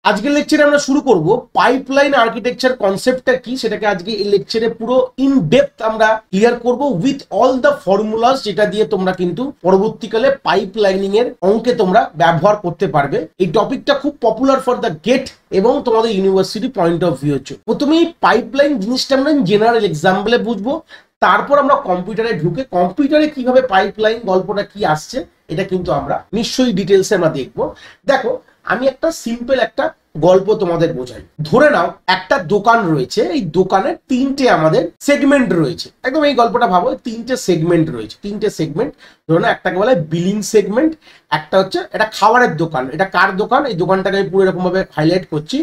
আজকের লেকচারে আমরা শুরু করব পাইপলাইন আর্কিটেকচার কনসেপ্টটা কি সেটাকে আজকে এই লেকচারে পুরো ইন ডেপথ আমরা ক্লিয়ার করব উইথ অল দ্য ফর্মুলাস, যেটা দিয়ে তোমরা কিন্তু পরবর্তীকালে পাইপলাইনিং এর অঙ্কে তোমরা ব্যবহার করতে পারবে। এই টপিকটা খুব পপুলার ফর দ্য গেট এবং তোমাদের ইউনিভার্সিটি পয়েন্ট অফ ভিউ হচ্ছে। প্রথমে এই পাইপলাইন জিনিসটা আমরা জেনারেল এক্সাম্পলে বুঝবো, তারপর আমরা কম্পিউটারে ঢুকে কম্পিউটারে কিভাবে পাইপলাইন গল্পটা কি আসছে এটা কিন্তু আমরা নিশ্চয়ই ডিটেলসে আমরা দেখবো। দেখো, আমি একটা সিম্পল একটা গল্প তোমাদের বোঝাই। ধরে নাও একটা দোকান রয়েছে, এই দোকানে তিনটে আমাদের সেগমেন্ট রয়েছে। একদম এই গল্পটা ভাবো, তিনটে সেগমেন্ট রয়েছে। তিনটে সেগমেন্ট, ধরে নাও একটাকে বলে বিলিং সেগমেন্ট, একটা হচ্ছে এটা খাবারের দোকান। এটা কার দোকান? এই দোকানটাকে আমি পুরো এরকম ভাবে হাইলাইট করছি।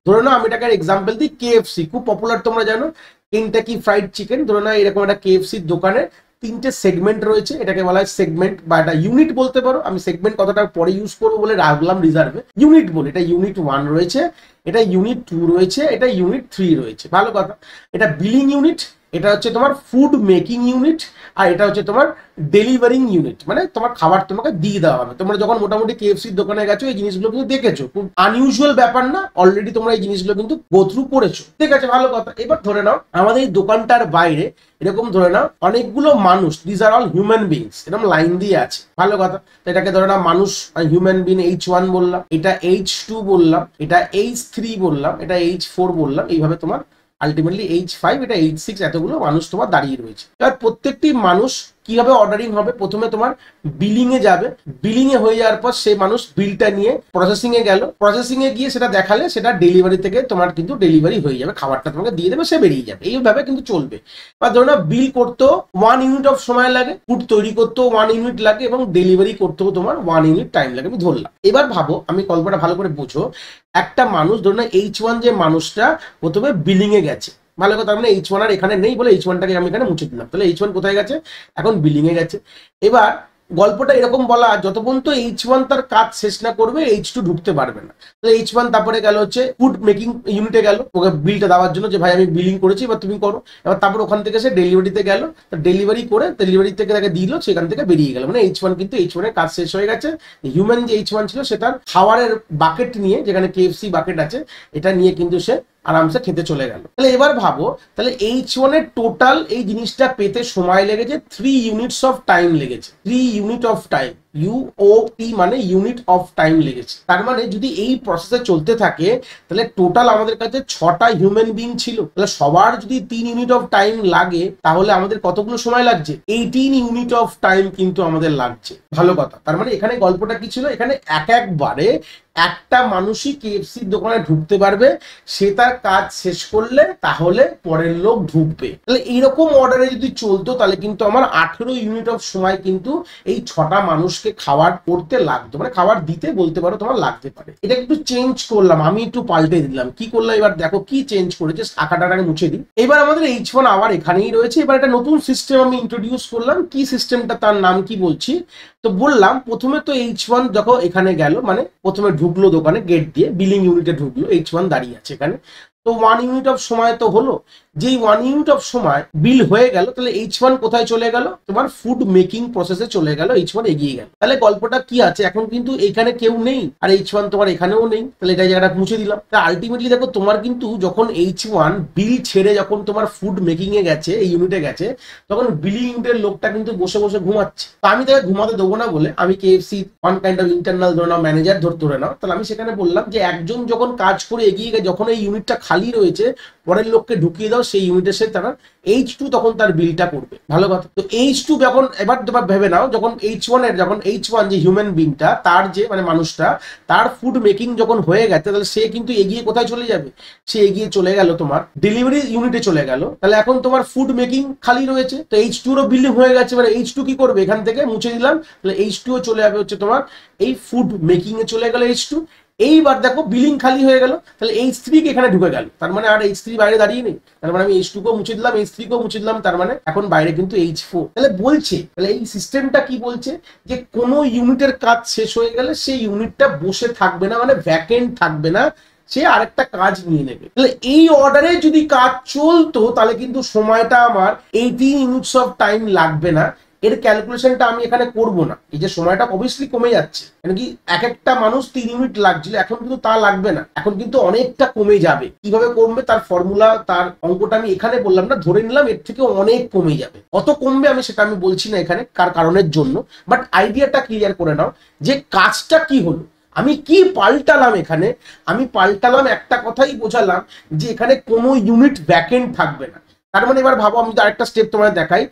ধরে নাও আমি এটাকে এক্সাম্পল দিই KFC, খুব পপুলার তোমরা জানো, কেনটাকি ফ্রাইড চিকেন। ধরে নাও এরকম একটা KFC দোকানে তিনটে সেগমেন্ট রয়েছে। এটাকে বলা হয় সেগমেন্ট বা একটা ইউনিট বলতে পারো। আমি সেগমেন্ট কথাটা পরে ইউজ করবো বলে রাখলাম রিজার্ভে, ইউনিট বলে। এটা ইউনিট 1 রয়েছে, এটা ইউনিট 2 রয়েছে, এটা ইউনিট 3 রয়েছে। ভালো কথা। এটা বিলিং ইউনিট, এটা হচ্ছে তোমার ফুড মেকিং ইউনিট, আর এটা হচ্ছে তোমার ডেলিভারিং ইউনিট, মানে তোমার খাবার তোমাকে দিয়ে দেওয়া হবে। তোমরা যখন মোটামুটি KFC দোকানে গেছো এই জিনিসগুলো কিন্তু দেখেছো, খুব আনইউজুয়াল ব্যাপার না, অলরেডি তোমরা এই জিনিসগুলো কিন্তু গো থ্রু করেছো। ঠিক আছে, ভালো কথা। এবার ধরে নাও আমাদের এই দোকানটার বাইরে এরকম ধরে নাও অনেকগুলো মানুষ, this are all human beings, এরকম লাইন দিয়ে আছে। ভালো কথা। তো এটাকে ধরে নাও মানুষ, হিউম্যান বিং H1 বললাম, এটা H2 বললাম, এটা H3 বললাম, এটা H4 বললাম, এইভাবে তোমার আলটিমেটলি H5, এটা H6, এতগুলো মানুষ তোমার দাঁড়িয়ে রয়েছে। এবার প্রত্যেকটি মানুষ কিভাবে অর্ডারিং হবে? প্রথমে তোমার বিলিং এ যাবে, বিলিং এ হয়ে যাওয়ার পর সেই মানুষ বিলটা নিয়ে প্রসেসিং এ গেল, প্রসেসিং এ গিয়ে সেটা দেখালে সেটা ডেলিভারি থেকে তোমার কিন্তু ডেলিভারি হয়ে যাবে, খাবারটা তোমাকে দিয়ে দেবে, সে বেরিয়ে যাবে। এইভাবে কিন্তু চলবে। বা ধরো না বিল করতেও 1 ইউনিট অফ সময় লাগে, ফুড তৈরি করতেও 1 ইউনিট লাগে, এবং ডেলিভারি করতেও তোমার 1 ইউনিট টাইম লাগে। আমি ধরলাম। এবার ভাবো, আমি গল্পটা ভালো করে বোঝো। একটা মানুষ, ধরো না H1 যে মানুষটা প্রথমে বিলিং এ গেছে। ভালো কথা। মানে H1 আর এখানে নেই বলে H1টাকে আমি এখানে মুছে দিলাম। তাহলে H1 কোথায় গেছে? এখন বিলিং এ গেছে। এবার গল্পটা এরকম বলা, যত পর্যন্ত H1 তার কাজ শেষ না করবে H2 ঢুকতে পারবে না। তাহলে H1 তারপরে গেল হচ্ছে ফুড মেকিং ইউনিটে গেল, ওকে বিলটা দেওয়ার জন্য, যে ভাই আমি বিলিং করেছি এবার তুমি করো। এবার তারপর ওখান থেকে সে ডেলিভারিতে গেল, ডেলিভারি করে ডেলিভারি থেকে তাকে দিল, সেখান থেকে বেরিয়ে গেল। মানে H1 কিন্তু H1 এর কাজ শেষ হয়ে গেছে। হিউম্যান যে H1 ছিল সে তার খাবারের বাকেট নিয়ে, যেখানে KFC বাকেট আছে, এটা নিয়ে কিন্তু সে আরামসে খেতে চলে গেল। তাহলে এবার ভাবো, তাহলে H1 এর টোটাল এই জিনিসটা পেতে সময় লেগেছে 3 ইউনিটস অফ টাইম লেগেছে। 3 ইউনিট অফ টাইম, UOT মানে ইউনিট অফ টাইম লেগেছে। তার মানে যদি এই প্রসেসে চলতে থাকে তাহলে টোটাল আমাদের কাছে 6টা হিউম্যান বিং ছিল। তাহলে সবার যদি 3 ইউনিট অফ টাইম লাগে তাহলে আমাদের কতগুলো সময় লাগছে? 18 ইউনিট অফ টাইম কিন্তু আমাদের লাগছে। ভালো কথা। তার মানে এখানে গল্পটা কি ছিল? এখানে একবারে একটা মানুষই KFC দোকানে ঢুকতে পারবে, সে তার কাজ শেষ করলে তাহলে পরের লোক ঢুকবে। তাহলে এইরকম অর্ডারে যদি চলতো তাহলে কিন্তু আমার 18 ইউনিট অফ সময় কিন্তু এই 6টা মানুষকে খাবার করতে লাগতো, মানে খাবার দিতে বলতে পারো তোমার লাগতে পারে। এটা একটু চেঞ্জ করলাম, আমি একটু পাল্টে দিলাম। কি করলাম এবার দেখো, কি চেঞ্জ করেছে, শাখাটাকে মুছে দিই। এবার আমাদের H1 আবার এখানেই রয়েছে। এবার একটা নতুন সিস্টেম আমি ইন্ট্রোডিউস করলাম। কি সিস্টেমটা, তার নাম কি বলছি? তো বললাম প্রথমে তো H1 দেখো এখানে গেল, মানে প্রথমে ঢুকলো দোকানে গেট দিয়ে, বিলিং ইউনিটে ঢুকলো, H1 দাঁড়িয়ে আছে এখানে। তো 1 ইউনিট অফ সময় তো হলো। যেই 1 ইউনিট অফ সময় বিল হয়ে গেল, তাহলে H1 কোথায় চলে গেল? তোমার ফুড মেকিং প্রসেসে চলে গেল, H1 এগিয়ে গেল। তাহলে গল্পটা কি আছে, এখন কিন্তু এখানে কেউ নেই, আর H1 তোমার এখানেও নেই। তাহলে এটা জায়গাটা মুছে দিলাম। তা আলটিমেটলি দেখো, তোমার কিন্তু যখন H1 বিল ছেড়ে যখন তোমার ফুড মেকিং এ গেছে, এই ইউনিটে গেছে, তখন বিলিং ইউনিটের লোকটা কিন্তু বসে বসে ঘুমাচ্ছে। তা আমি তাকে ঘুমাতে দেবো না বলে আমি KFC one kind of internal ধরে নাও ম্যানেজার ধরে নাও, তাহলে আমি সেখানে বললাম যে একজন যখন কাজ করে এগিয়ে গেছে, যখন এই ইউনিটটা খালি রয়েছে, পরের লোককে ঢুকিয়ে দাও সেই ইউনিটের সাথে, তারা H2 তখন তার বিলটা করবে। ভালো কথা। তো H2 যখন, এবার তোমরা ভেবে নাও, যখন H1 এর, যখন H1 যে হিউম্যান বিংটা, তার যে মানে মানুষটা, তার ফুড মেকিং যখন হয়ে গেছে, তাহলে সে কিন্তু এগিয়ে কোথায় চলে যাবে? সে এগিয়ে চলে গেল তোমার ডেলিভারি ইউনিটে চলে গেল। তাহলে এখন তোমার ফুড মেকিং খালি রয়েছে, তো H2 এরও বিলিং হয়ে গেছে। এবার H2 কি করবে? এখান থেকে মুছে দিলাম, তাহলে H2 চলে যাবে হচ্ছে তোমার এই ফুড মেকিং এ চলে গেল H2। এইবার দেখো বিলিং খালি হয়ে গেল, তাহলে H3 কে এখানে ঢুকে গেল। তার মানে আর H3 বাইরে দাঁড়িয়ে নেই। তার মানে আমি H2 কেও মুছে দিলাম, H3 কেও মুছে দিলাম, তার মানে এখন বাইরে কিন্তু H4। তাহলে বলছে, তাহলে এই সিস্টেমটা কি বলছে, যে কোনো ইউনিটের কাজ শেষ হয়ে গেলে সেই ইউনিটটা বসে থাকবে না, মানে ভ্যাকেন্ট থাকবে না, সে আরেকটা কাজ নিয়ে নেবে। তাহলে এই অর্ডারে যদি কাজ চলতো তাহলে কিন্তু সময়টা আমার 18 ইউনিটস অফ টাইম লাগবে না, এর ক্যালকুলেশনটা আমি এখানে করব না। এই যে সময়টা অবভিয়াসলি কমে যাচ্ছে, কেন কি এক একটা মানুষ 3 ইউনিট লাগছিল, এখন কিন্তু তা লাগবে না, এখন কিন্তু অনেকটা কমে যাবে। কিভাবে কমবে তার ফর্মুলা, তার অঙ্কটা আমি এখানে বললাম না, ধরে নিলাম এর থেকে অনেক কমে যাবে। কত কমবে আমি সেটা আমি বলছি না এখানে কার কারণের জন্য, বাট আইডিয়াটা ক্লিয়ার করে নাও যে কাজটা কি হলো, আমি কি পাল্টালাম এখানে। আমি পাল্টালাম, একটা কথাই বোঝালাম যে এখানে কোনো ইউনিট ভ্যাকেন্ট থাকবে না। তার মানে এবার ভাবো, আমি আরেকটা স্টেপ তোমাদের দেখাই।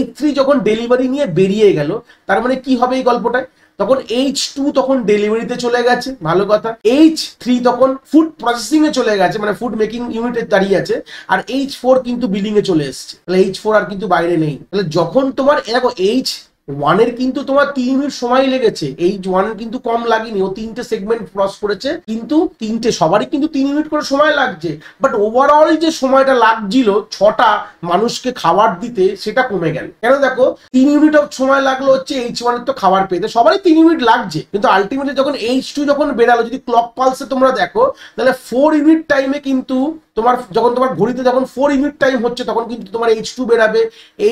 H3 যখন ডেলিভারি নিয়ে বেরিয়ে গেল, তার মানে কি হবে এই গল্পটায়, তখন H2 তখন ডেলিভারিতে চলে গেছে, ভালো কথা। H3 তখন ফুড প্রসেসিং এ চলে গেছে, মানে ফুড মেকিং ইউনিটে দাঁড়িয়ে আছে। আর H4 কিন্তু বিলিং এ চলে এসছে, তাহলে H4 আর কিন্তু বাইরে নেই। তাহলে যখন তোমার দেখো H1 এর কিন্তু তোমার 3 ইউনিট সময় লেগেছে, H1 এর কিন্তু কম লাগেনি, ও 3টে সেগমেন্ট ক্রস করেছে, কিন্তু সবারই কিন্তু 3 ইউনিট করে সময় লাগছে। বাট ওভারঅল যে সময়টা লাগছিল 6টা মানুষকে খাবার দিতে, সেটা কমে গেল। কেন দেখো, 3 ইউনিট অফ সময় লাগলো হচ্ছে H1 এর তো খাবার পেতে, সবারই 3 ইউনিট লাগছে, কিন্তু আলটিমেটলি যখন H2 যখন বেরালো, যদি ক্লক পালসে তোমরা দেখো, তাহলে 4 ইউনিট টাইমে কিন্তু তোমার, যখন তোমার ঘড়িতে যখন 4 ইউনিট টাইম হচ্ছে, তখন কিন্তু তোমার H2 বেরাবে,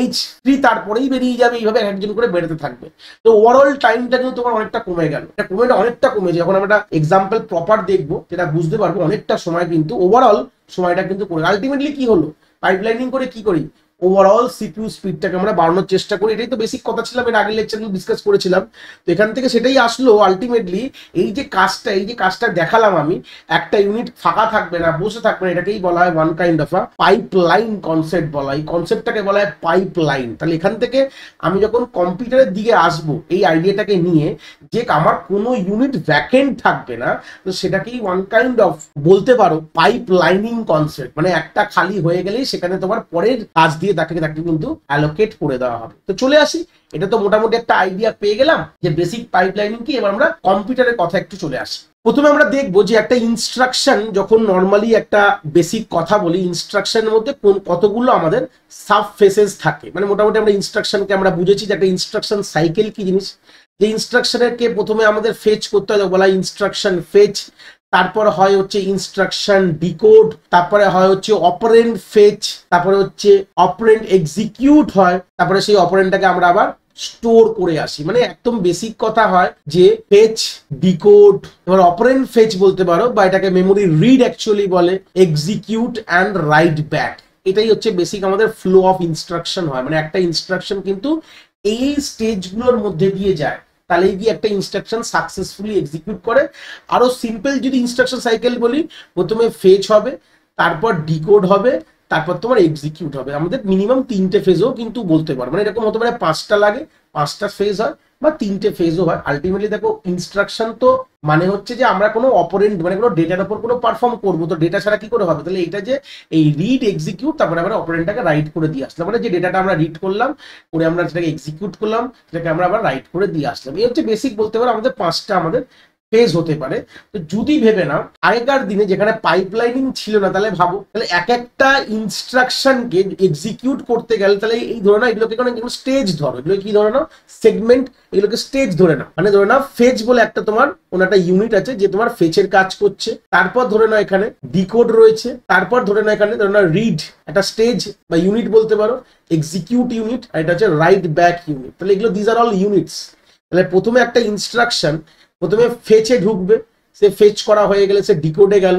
H3 তারপরেই বেরিয়ে যাবে, এইভাবে একজন করে বেরোতে থাকবে। তো ওভারঅল টাইমটা কিন্তু তোমার অনেকটা কমে গেল, এটা অনেকটা কমেছে। যখন আমরা এক্সাম্পল প্রপার দেখবো, যেটা বুঝতে পারবো অনেকটা সময় কিন্তু ওভারঅল সময়টা কিন্তু করে। আলটিমেটলি কি হলো, পাইপলাইনিং করে কি করি, ওভারঅল সিপিইউ স্পিডটাকে আমরা বাড়ানোর চেষ্টা করি। এটাই তো বেসিক কথা ছিলাম, এর আগের লেকচারে ডিসকাস করেছিলাম। তো এখান থেকে সেটাই আসলো আলটিমেটলি। এই যে কাজটা দেখালাম আমি, একটা ইউনিট ফাঁকা থাকবে না, বসে থাকবে না, এটাকেই বলা হয় one kind of a pipeline concept বলা হয়। এই কনসেপ্টটাকে বলা হয় পাইপলাইন। তাহলে এখান থেকে আমি যখন কম্পিউটারের দিকে আসবো এই আইডিয়াটাকে নিয়ে, যে আমার কোনো ইউনিট ভ্যাকেন্ট থাকবে না, তো সেটাকেই ওয়ান কাইন্ড অফ বলতে পারো পাইপলাইনিং কনসেপ্ট। মানে একটা খালি হয়ে গেলেই সেখানে তোমার পরের কাজ দিয়ে তাকে কিন্তু অ্যালোকেট করে দেওয়া হবে। তো চলে আসি, এটা তো মোটামুটি একটা আইডিয়া পেয়ে গেলাম যে বেসিক পাইপলাইনিং কি। এবার আমরা কম্পিউটারের কথা একটু চলে আসি। প্রথমে আমরা দেখবো যে একটা ইনস্ট্রাকশন, যখন নর্মালি একটা বেসিক কথা বলি, ইনস্ট্রাকশনের মধ্যে কতগুলো আমাদের সাব ফেসেস থাকে। মানে মোটামুটি আমরা ইনস্ট্রাকশনকে আমরা বুঝেছি যে একটা ইনস্ট্রাকশন সাইকেল কি জিনিস। যে ইনস্ট্রাকশনকে প্রথমে আমাদের ফেচ করতে হয়, বলা হয় ইনস্ট্রাকশন ফেচ। তারপর হয় হচ্ছে ইনস্ট্রাকশন ডিকোড, তারপরে হয় হচ্ছে অপারেন্ড ফেচ, তারপরে হচ্ছে অপারেন্ড এক্সিকিউট হয়, তারপরে সেই অপারেন্ডটাকে আমরা আবার স্টোর করে আসি। মানে একদম বেসিক কথা হয় যে ফেচ, ডিকোড, এবার অপারেন্ড ফেচ বলতে পারো, বা এটাকে মেমোরি রিড অ্যাকচুয়ালি বলে, এক্সিকিউট অ্যান্ড রাইট ব্যাক। এটাই হচ্ছে বেসিক আমাদের ফ্লো অফ ইনস্ট্রাকশন হয়। মানে একটা ইনস্ট্রাকশন কিন্তু এই স্টেজগুলোর মধ্যে দিয়ে যায়, তাহলে গিয়ে একটা ইনস্ট্রাকশন সাকসেসফুলি এক্সিকিউট করে। আরো সিম্পল যদি ইনস্ট্রাকশন সাইকেল বলি, প্রথমে ফেচ হবে, তারপর ডিকোড হবে, তারপর তোমার এক্সিকিউট হবে। আমাদের মিনিমাম 3টে ফেজও কিন্তু বলতে পারো, মানে এরকম হতে পারে 5টা লাগে, 5টা ফেজ হয়, বা 3টে ফেজও হয়। আলটিমেটলি দেখো, ইনস্ট্রাকশন তো মানে হচ্ছে যে আমরা কোনো অপারেন্ট, মানে কোনো ডেটার উপর কোনো পারফর্ম করবো, তো ডেটা ছাড়া কি করে হবে। তাহলে এটা যে এই রিড এক্সিকিউট, তারপরে আমরা অপারেন্টটাকে রাইট করে দিয়ে আসলাম, মানে যে ডেটাটা আমরা রিড করলাম, করে আমরা সেটাকে এক্সিকিউট করলাম, সেটাকে আমরা আবার রাইট করে দিয়ে আসলাম। এই হচ্ছে বেসিক বলতে পারো আমাদের 5টা আমাদের ফেজ হতে পারে। তো যদি ভেবে নাও আগেকার দিনে যেখানে পাইপলাইনিং ছিল না, তাহলে ভাবো, তাহলে এক একটা ইনস্ট্রাকশনকে এক্সিকিউট করতে গেলে, তাহলে এই ধরে নাও এগুলোকে কোনো স্টেজ ধরো, এগুলো কি ধরে নাও সেগমেন্ট, এগুলোকে স্টেজ ধরে নাও। মানে ধরে নাও ফেজ বলে একটা তোমার কোনো একটা ইউনিট আছে যে তোমার ফেচের কাজ করছে, তারপর ধরে নাও এখানে ডিকোড রয়েছে, তারপর ধরে নাও এখানে ধরে নাও রিড একটা স্টেজ বা ইউনিট বলতে পারো, এক্সিকিউট ইউনিট, আর এটা হচ্ছে রাইট ব্যাক ইউনিট। তাহলে এগুলো দিজ আর অল ইউনিটস। তাহলে প্রথমে একটা ইনস্ট্রাকশন প্রথমে ফেচে ঢুকবে, সে ফেচ করা হয়ে গেলে সে ডিকোডে গেল,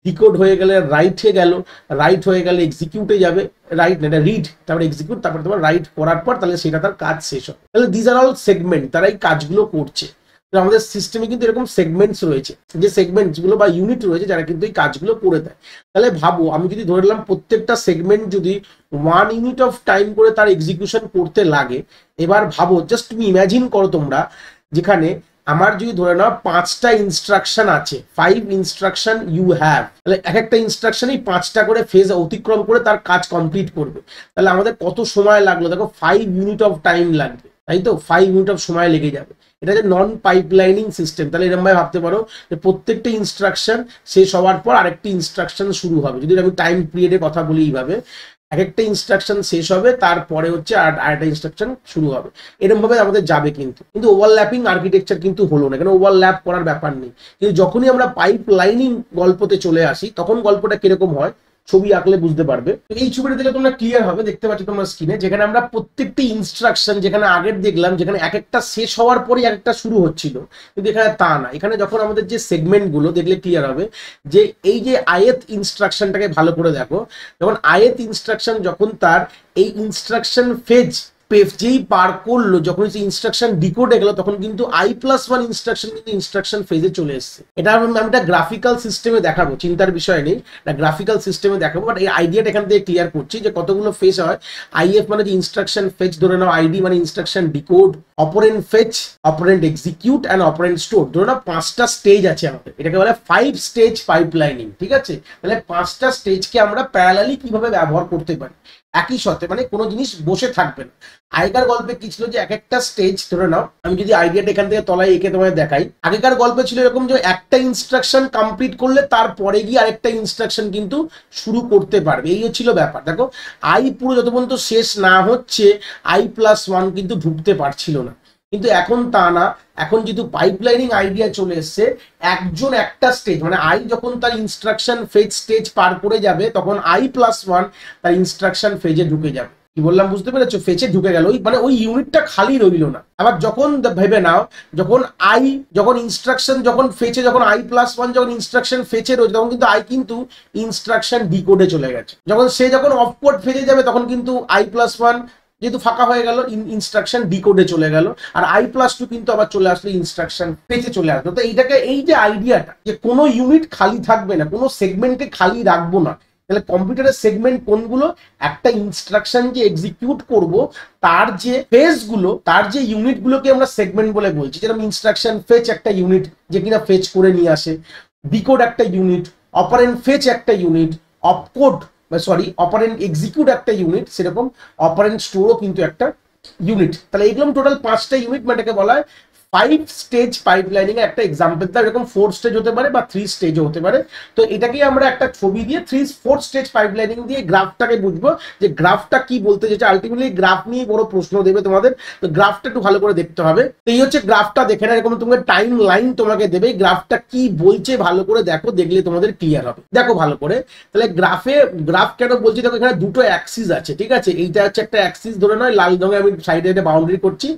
ডিকোড হয়ে গেলে রাইটে গেল, রাইট হয়ে গেলে এক্সিকিউটে যাবে, রাইট না এটা রিড, তারপর এক্সিকিউট, তারপর তোমার রাইট করার পর তাহলে সেটা তার কাজ শেষ হবে। তাহলে দিজ আর অল সেগমেন্ট, তারা এই কাজগুলো করছে। আমাদের সিস্টেমে কিন্তু এরকম সেগমেন্টস রয়েছে, যে সেগমেন্টস গুলো বা ইউনিট রয়েছে যারা কিন্তু এই কাজগুলো করে দেয়। তাহলে ভাবো, আমি যদি ধরে নিলাম প্রত্যেকটা সেগমেন্ট যদি 1 ইউনিট অফ টাইম করে তার এক্সিকিউশন করতে লাগে, এবার ভাবো, জাস্ট তুমি ইমাজিন করো তোমরা, যেখানে আমার যদি ধরে নাও 5টা ইনস্ট্রাকশন আছে, 5 ইনস্ট্রাকশন ইউ হ্যাভ, তাহলে এক একটা ইনস্ট্রাকশনই 5টা করে ফেজ অতিক্রম করে তার কাজ কমপ্লিট করবে। তাহলে আমাদের কত সময় লাগলো দেখো, 5 ইউনিট অফ টাইম লাগবে, তাই তো 5 ইউনিট অফ সময় লেগে যাবে। এটা যে নন পাইপলাইনিং সিস্টেম। তাহলে এরকম ভাবে ভাবতে পারো যে প্রত্যেকটা ইনস্ট্রাকশন শেষ হওয়ার পর আরেকটি ইনস্ট্রাকশন শুরু হবে। যদি আমি টাইম পিরিয়ডের কথা বলি, এইভাবে এক একটা ইনস্ট্রাকশন শেষ হবে, তারপরে হচ্ছে আরেকটা ইনস্ট্রাকশন শুরু হবে, এরকম ভাবে আমাদের যাবে। কিন্তু ওভারল্যাপিং আর্কিটেকচার কিন্তু হলো না, কেন ওভারল্যাপ করার ব্যাপার নেই। কিন্তু যখনই আমরা পাইপ লাইনিং গল্পতে চলে আসি, তখন গল্পটা কিরকম হয়, ছবি আঁকলে বুঝতে পারবে। তো এই ছবিটা দেখলে তোমরা ক্লিয়ার হবে, দেখতে পাচ্ছ তোমরা স্ক্রিনে, যেখানে আমরা প্রত্যেকটি ইনস্ট্রাকশন যেখানে আগের দেখলাম যেখানে এক একটা শেষ হওয়ার পরই এক একটা শুরু হচ্ছিল, কিন্তু এখানে তা না। এখানে যখন আমাদের যে সেগমেন্ট গুলো দেখলে ক্লিয়ার হবে যে এই যে আয়েত ইনস্ট্রাকশনটাকে ভালো করে দেখো, যখন আয়েত ইনস্ট্রাকশন যখন তার এই ইনস্ট্রাকশন ফেজ যেই পার করলো, যখন ইনস্ট্রাকশন ডিকোডে গেল, তখন কিন্তু i+1 ইনস্ট্রাকশন কিন্তু ইনস্ট্রাকশন ফেজে চলে এসছে। এটা আমি একটা গ্রাফিক্যাল সিস্টেমে দেখাবো, চিন্তার বিষয় নেই, এটা গ্রাফিক্যাল সিস্টেমে দেখাবো, বাট এই আইডিয়াটা এখান থেকে ক্লিয়ার করছি যে কতগুলো ফেজ হয়। আইএফ মানে যে ইনস্ট্রাকশন ফেজ ধরে নাও, আইডি মানে instruction decode, operand fetch, operand execute and operand store, ধরে নাও 5টা স্টেজ আছে আমাদের, এটাকে বলে 5 স্টেজ পাইপলাইনিং। ঠিক আছে, তাহলে 5টা স্টেজকে আমরা প্যারালালি কিভাবে ব্যবহার করতে পারি একই সাথে, মানে কোনো জিনিস বসে থাকবে না। আগেকার গল্পে কি ছিল যে এক একটা স্টেজ ধরে নাও, আমি যদি আইডিয়াটা এখান থেকে তলায় এঁকে তোমায় দেখাই, আগেকার গল্পে ছিল এরকম যে একটা ইনস্ট্রাকশন কমপ্লিট করলে তারপরে গিয়ে আরেকটা ইনস্ট্রাকশন কিন্তু শুরু করতে পারবে, এই হচ্ছিল ব্যাপার। দেখো আই পুরো যত পর্যন্ত শেষ না হচ্ছে i+1 কিন্তু ঢুকতে পারছিল না, কিন্তু এখন তা না। এখন যেহেতু পাইপলাইনিং আইডিয়া চলে এসছে, একজন একটা স্টেজ মানে আই যখন তার ইনস্ট্রাকশন ফেজ স্টেজ পার করে যাবে, তখন i+1 তার ইনস্ট্রাকশন ফেজে ঢুকে যাবে। কি বললাম বুঝতে পেরেছো? ফেজে ঢুকে গেল, ওই মানে ওই ইউনিটটা খালি রইল না। আবার যখন ভেবে নাও, যখন ইনস্ট্রাকশন যখন ফেজে, যখন i+1 যখন ইনস্ট্রাকশন ফেজে রয়েছে, তখন কিন্তু কিন্তু ইনস্ট্রাকশন ডিকোডে চলে গেছে। যখন অফকোড ফেজে যাবে, তখন কিন্তু i+1 যেহেতু ফাঁকা হয়ে গেল, ইনস্ট্রাকশন ডিকোডে চলে গেল, আর i+2 কিন্তু আবার চলে আসলো ইনস্ট্রাকশন পেজে চলে আসলো। তো এই যে আইডিয়াটা যে কোনো ইউনিট খালি থাকবে না, কোনো সেগমেন্টকে খালি রাখবো না, তাহলে কম্পিউটারের সেগমেন্ট কোনগুলো? একটা ইনস্ট্রাকশন যে এক্সিকিউট করব তার যে ফেজগুলো, তার যে ইউনিটগুলোকে আমরা সেগমেন্ট বলে বলছি। যেরকম ইনস্ট্রাকশন ফেচ একটা ইউনিট যে কিনা ফেচ করে নিয়ে আসে, ডিকোড একটা ইউনিট, অপারেন্ড ফেচ একটা ইউনিট, অপারেন্ড এক্সিকিউট একটা ইউনিট, সেরকম অপারেন্ড স্টোরও কিন্তু একটা ইউনিট। তাহলে এইগুলো টোটাল 5টা ইউনিট, মানে এটাকে বলা হয় 5 স্টেজ পাইপলাইনিং এর একটা এক্সাম্পল। দাও এরকম 4 স্টেজ হতে পারে বা 3 স্টেজও হতে পারে। তো এটাকে আমরা একটা ছবি দিয়ে 4 স্টেজ পাইপলাইনিং দিয়ে গ্রাফটাকে বুঝবো যে গ্রাফটা কি বলতে চাইছে। আলটিমেটলি গ্রাফ নিয়ে বড় প্রশ্ন দেবে তোমাদের, তো গ্রাফটা একটু ভালো করে দেখতে হবে। তো এই হচ্ছে গ্রাফটা, দেখে না এরকম তোমাকে টাইম লাইন তোমাকে দেবে, গ্রাফটা কি বলছে ভালো করে দেখো, দেখলে তোমাদের ক্লিয়ার হবে। দেখো ভালো করে, তাহলে গ্রাফ কেন বলছি, দেখো এখানে দুটো অ্যাক্সিস আছে, ঠিক আছে। এইটা হচ্ছে একটা অ্যাক্সিস, ধরে নয় লাল রঙে আমি সাইডে একটা বাউন্ডারি করছি,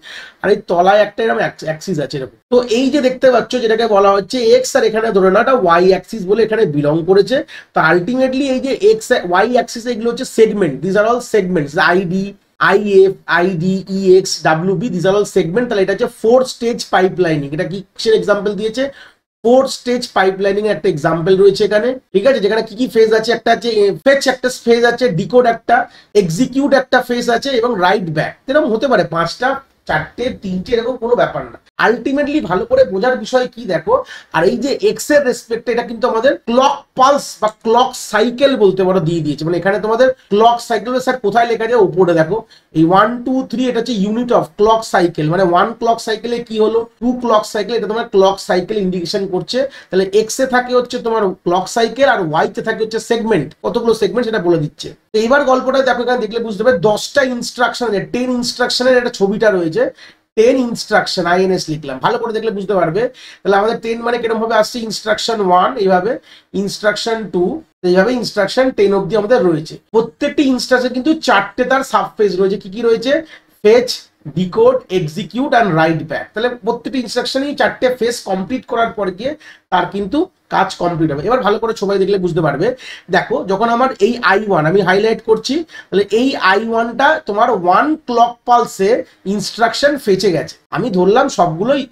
আর এই তলায় একটা এরকম অ্যাক্সিস আছে এরকম। তো এই যে দেখতে পাচ্ছ যেটাকে বলা হচ্ছে এক্স, আর এখানে ধরে না এটা ওয়াই অ্যাক্সিস বলে এখানে বিলং করেছে। তো আলটিমেটলি এই যে এক্স ওয়াই অ্যাক্সিস, এগুলো হচ্ছে segment, this are all segments, ID, IF, ID, EX, WB, this are all segment. তাহলে এটা হচ্ছে 4 স্টেজ পাইপলাইনিং। এটা কি কিসের এক্সাম্পল দিয়েছে? 4 স্টেজ পাইপলাইনিং এর একটা এক্সাম্পল রয়েছে এখানে, ঠিক আছে। যেখানে কি কি ফেজ আছে? একটা আছে ফেচ, একটা ফেজ আছে, ডিকোড একটা, এক্সিকিউট একটা ফেজ আছে, এবং রাইট ব্যাক। এরকম হতে পারে 5টা, 4টে, 3টে, এরকম কোনো ব্যাপার না। আলটিমেটলি ভালো করে বোঝার বিষয় কি দেখো, আর এই যে এক্স এর রেসপেক্টে এটা কিন্তু আমাদের ক্লক পালস বা ক্লক সাইকেল বলতে পারো দিয়ে দিয়েছে। মানে এখানে তোমাদের ক্লক সাইকেল, স্যার কোথায় লেখা যায়? উপরে দেখো এই 1 2 3, এটা হচ্ছে ইউনিট অফ ক্লক সাইকেল। মানে 1 ক্লক সাইকেলে কি হলো, 2 ক্লক সাইকেল, এটা তোমার ক্লক সাইকেল ইন্ডিকেশন করছে। তাহলে এক্স এ থাকে হচ্ছে তোমার ক্লক সাইকেল, আর ওয়াই তে থাকে হচ্ছে সেগমেন্ট, কতগুলো সেগমেন্ট সেটা বলে দিচ্ছে। এইবার গল্পটা দেখো, এখানে দেখলে বুঝতে পারবে 10টা ইনস্ট্রাকশন, 10 ইনস্ট্রাকশনের একটা ছবিটা রয়েছে। 10 ইনস্ট্রাকশন, আইএনএস লিখলাম, ভালো করে দেখলে বুঝতে পারবে। তাহলে আমাদের 10 মানে কিরকম ভাবে আসছে? ইনস্ট্রাকশন 1 এইভাবে, ইনস্ট্রাকশন 2 এইভাবে, ইনস্ট্রাকশন 10 অবধি আমাদের রয়েছে। প্রত্যেকটি ইনস্ট্রাকশন কিন্তু 4টে তার সাবফেজ রয়েছে। কি কি রয়েছে? Fetch, decode, execute and right back. তাহলে প্রত্যেকটি ইনস্ট্রাকশনই 4টে ফেজ কমপ্লিট করার পর গিয়ে তার কিন্তু কাজ কমপ্লিট হবে। এবার ভালো করে সবাই দেখলে বুঝতে পারবে। দেখো যখন আমার এই i1 আমি হাইলাইট করছি, তাহলে এই i1টা তোমার 1 ক্লক পালসে ইনস্ট্রাকশন ফেচে গেছে। আমি ধরলাম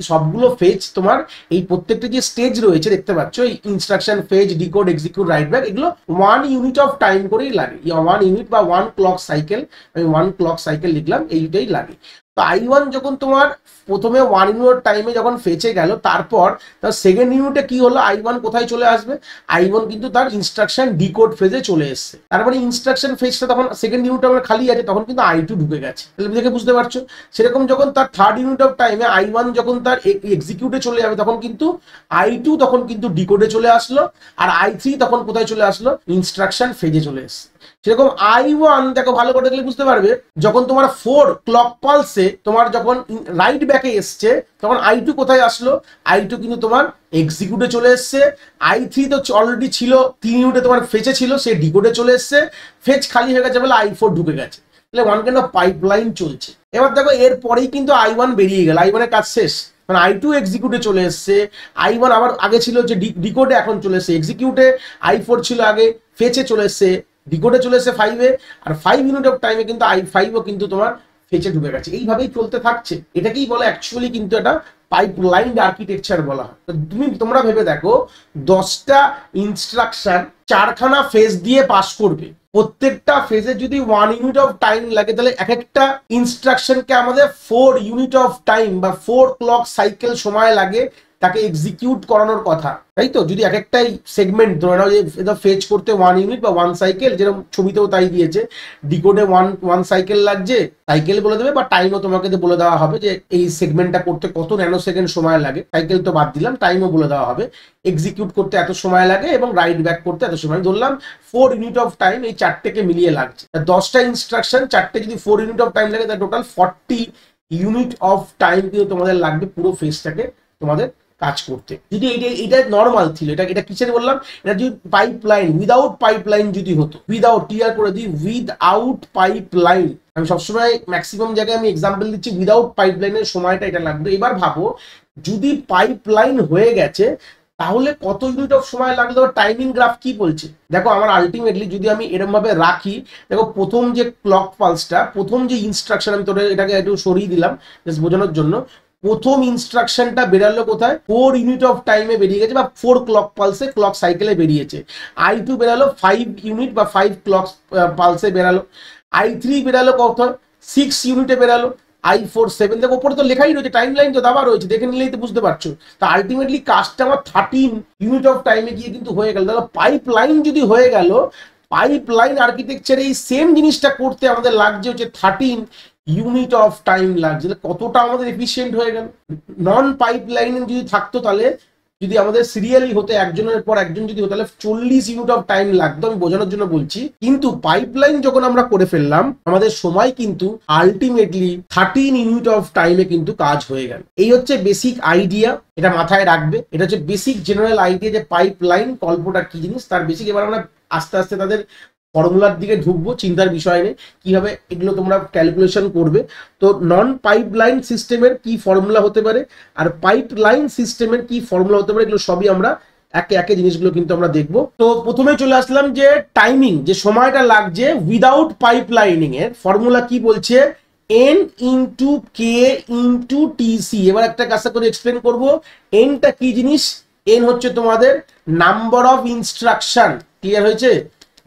সবগুলো ফেজ তোমার এই প্রত্যেকটা যে স্টেজ রয়েছে দেখতে পাচ্ছ, এই instruction phase, decode, execute, write back, এগুলো 1 ইউনিট অফ টাইম করেই লাগে। 1 ইউনিট বা 1 ক্লক সাইকেল, আমি 1 ক্লক সাইকেল লিখলাম, এইটাই লাগে। তো i1 যখন তোমার প্রথমে 1 ইউনিট টাইমে যখন ফেচে গেল, তারপর তার সেকেন্ড ইউনিটে কি হলো? i1 কোথায় চলে আসবে? i1 কিন্তু তার ইনস্ট্রাকশন ডিকোড ফেজে চলে এসছে। তারপরে ইনস্ট্রাকশন ফেজটা তখন সেকেন্ড ইউনিট আমার খালি আছে, তখন কিন্তু i2 ঢুকে গেছে। তাহলে দেখে বুঝতে পারছো। সেরকম যখন তার থার্ড ইউনিট অফ টাইমে i1 যখন তার এক্সিকিউটে চলে যাবে, তখন কিন্তু i2 তখন কিন্তু ডিকোডে চলে আসলো, আর i3 তখন কোথায় চলে আসলো? ইনস্ট্রাকশন ফেজে চলে এসছে। সেরকম i1 দেখো ভালো করে দেখলে বুঝতে পারবে, যখন তোমার 4 ক্লক পালসে এসছে তোমার যখন রাইট ব্যাকে এসছে তখন i2 কোথায় আসলো, i2 কিন্তু তোমার এক্সিকিউটে চলে এসছে, i3 তো অলরেডি ছিল 3 ইউনিটে তোমার ফেচে ছিল, সে ডিকোডে চলে এসছে, ফেচ খালি হয়ে গেছে বলে i4 ঢুকে গেছে, তাহলে ওয়ান কাইন্ড অফ পাইপলাইন চলছে। এবার দেখো এরপরেই কিন্তু i1 বেরিয়ে গেল, i1 এর কাজ শেষ, মানে i2 এক্সিকিউটে চলে এসছে, i1 আবার আগে ছিল যে ডিকোডে, এখন চলে এসছে এক্সিকিউটে, i4 ছিল আগে ফেচে চলে এসছে, ডিকোডে চলে এসছে 5-এ, আর 5 ইউনিট অফ টাইমে কিন্তু i5ও কিন্তু তোমার ফেচে ঢুকে গেছে। এইভাবেই চলতে থাকছে, এটাকেই বলে অ্যাকচুয়ালি কিন্তু এটা পাইপলাইন আর্কিটেকচার বলা হয়। তোমরা ভেবে দেখো 10টা ইনস্ট্রাকশন 4খানা ফেজ দিয়ে পাস করবে, প্রত্যেকটা ফেজে যদি 1 ইউনিট অফ টাইম লাগে, তাহলে এক একটা ইনস্ট্রাকশনকে আমাদের 4 ইউনিট অফ টাইম বা 4 ক্লক সাইকেল সময় লাগে তাকে এক্সিকিউট করানোর কথা, তাই তো? যদি এক একটাই সেগমেন্ট ধরে নাও যে ফেচ করতে 1 ইউনিট বা 1 সাইকেল, যেরকম ছবিতেও তাই দিয়েছে, ডিকোডে 1 সাইকেল লাগছে, সাইকেল বলে দেবে, বা টাইমও তোমাকে বলে দেওয়া হবে যে এই সেগমেন্টটা করতে কত ন্যানো সেকেন্ড সময় লাগে, সাইকেল তো বাদ দিলাম, টাইমও বলে দেওয়া হবে, এক্সিকিউট করতে এত সময় লাগে এবং রাইট ব্যাক করতে এত সময়, ধরলাম 4 ইউনিট অফ টাইম এই চারটেকে মিলিয়ে লাগছে। 10টা ইনস্ট্রাকশন, চারটে যদি 4 ইউনিট অফ টাইম লাগে, তাহলে টোটাল 40 ইউনিট অফ টাইম কিন্তু তোমাদের লাগবে পুরো ফেজটাকে তোমাদের কাজ করতে। যদি এটা নর্মাল ছিল, এটা কিসের বললাম, এটা যদি পাইপলাইন, উইদাউট পাইপলাইন যদি হতো, উইদাউট, ক্লিয়ার করে দিই, উইদাউট পাইপলাইন, আমি সবসময় ম্যাক্সিমাম জায়গায় আমি এক্সাম্পল দিচ্ছি উইদাউট পাইপলাইনের সময়টা এটা লাগবে। এবার ভাবো যদি পাইপলাইন হয়ে গেছে তাহলে কত ইউনিট অফ সময় লাগলো, টাইমিং গ্রাফ কি বলছে দেখো। আমার আলটিমেটলি যদি আমি এরকম ভাবে রাখি, দেখো প্রথম যে ক্লক পালসটা, প্রথম যে ইনস্ট্রাকশন, আমি তোদের এটাকে একটু সরিয়ে দিলাম জাস্ট বোঝানোর জন্য, প্রথম ইনস্ট্রাকশনটা বেরালো কোথায়, 4 ইউনিট অফ টাইমে বেরিয়ে গেছে বা 4 ক্লক পালসে, ক্লক সাইকেলে বেরিয়েছে। i2 বেরালো 5 ইউনিট বা 5 ক্লক পালসে বেরালো, i3 বেরালো কত, 6 ইউনিটে বেরালো, i4 7, দেখো উপরে তো লেখাই রয়েছে, টাইম লাইন তো দেওয়া রয়েছে, দেখে নিলেই তো বুঝতে পারছো। তা আলটিমেটলি কাজটা আমার 13 ইউনিট অফ টাইমে গিয়ে কিন্তু হয়ে গেল। তাহলে পাইপলাইন যদি হয়ে গেল, পাইপলাইন আর্কিটেকচারে এই সেম জিনিসটা করতে আমাদের লাগছে হচ্ছে 13 ইউনিট অফ টাইম লাগছে, কতটা আমাদের এফিসিয়েন্ট হয়ে গেল। নন পাইপলাইন যদি থাকতো, তাহলে যদি আমাদের সিরিয়ালি হতে একজনের পর একজন যদি হতো, তাহলে 40 ইউনিট অফ টাইম লাগতো, আমি বোঝানোর জন্য বলছি। কিন্তু পাইপলাইন যখন আমরা করে ফেললাম, আমাদের সময় কিন্তু আলটিমেটলি 13 ইউনিট অফ টাইমে কিন্তু কাজ হয়ে গেল। এই হচ্ছে বেসিক আইডিয়া, এটা মাথায় রাখবে। এটা হচ্ছে বেসিক জেনারেল আইডিয়া যে পাইপলাইন গল্পটা কি জিনিস, তার বেসিক। এবার আমরা আস্তে আস্তে তাদের ফর্মুলার দিকে ঢুকবো, চিন্তার বিষয় নেই, কিভাবে এগুলো তোমরা ক্যালকুলেশন করবে। তো নন পাইপলাইন সিস্টেমের কি ফর্মুলা হতে পারে আর পাইপলাইন সিস্টেমের কি ফর্মুলা হতে পারে, এগুলো সবই আমরা একে একে জিনিসগুলো কিন্তু আমরা দেখবো। তো প্রথমে চলে আসলাম যে টাইমিং, যে সময়টা লাগছে উইদাউট পাইপলাইনিং এর ফর্মুলা কি বলছে, n into K into TC. এবার একটা কাজটা করে এক্সপ্লেন করবো, এনটা কি জিনিস, এন হচ্ছে তোমাদের নাম্বার অফ ইনস্ট্রাকশন, ক্লিয়ার হয়েছে,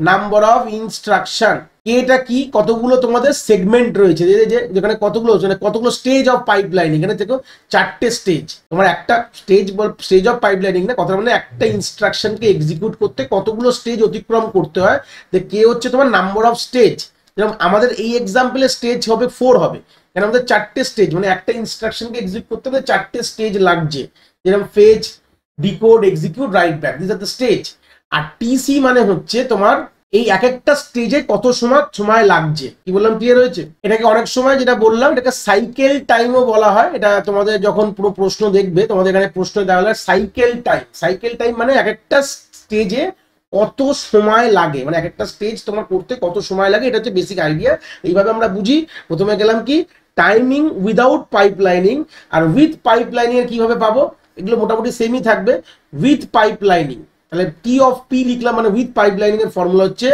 নাম্বার অফ ইনস্ট্রাকশন। এটা কি, কতগুলো তোমাদের সেগমেন্ট রয়েছে, যেখানে কতগুলো স্টেজ অফ পাইপলাইনিং, এখানে দেখো 4টে স্টেজ, তোমার একটা স্টেজ অফ পাইপলাইনিং না, কথা মানে একটা ইনস্ট্রাকশনকে এক্সিকিউট করতে কতগুলো স্টেজ অতিক্রম করতে হয়, যে কে হচ্ছে তোমার নাম্বার অফ স্টেজ। যেরকম আমাদের এই এক্সাম্পলে স্টেজ হবে 4 হবে, কারণ আমাদের 4টে স্টেজ, মানে একটা ইনস্ট্রাকশনকে এক্সিকিউট করতে হলে 4টে স্টেজ লাগছে, যেরকম fetch, decode, execute, write back, this are the stage. আর টিসি মানে হচ্ছে তোমার এই এক একটা স্টেজে কত সময় লাগছে, কি বললাম, ক্লিয়ার হয়েছে? এটাকে অনেক সময় যেটা বললাম, এটাকে সাইকেল টাইমও বলা হয়। এটা তোমাদের যখন পুরো প্রশ্ন দেখবে, তোমাদের এখানে প্রশ্ন দেওয়া হলে সাইকেল টাইম, সাইকেল টাইম মানে এক একটা স্টেজে কত সময় লাগে, মানে এক একটা স্টেজ তোমার করতে কত সময় লাগে, এটা হচ্ছে বেসিক আইডিয়া। এইভাবে আমরা বুঝি। প্রথমে গেলাম কি, টাইমিং উইদাউট পাইপলাইনিং, আর উইথ পাইপলাইনিং এর কিভাবে পাবো, এগুলো মোটামুটি সেমই থাকবে। উইথ পাইপলাইনিং, তাহলে টি অফ পি লিখলাম, মানে উইথ পাইপলাইনিং এর ফর্মুলা হচ্ছে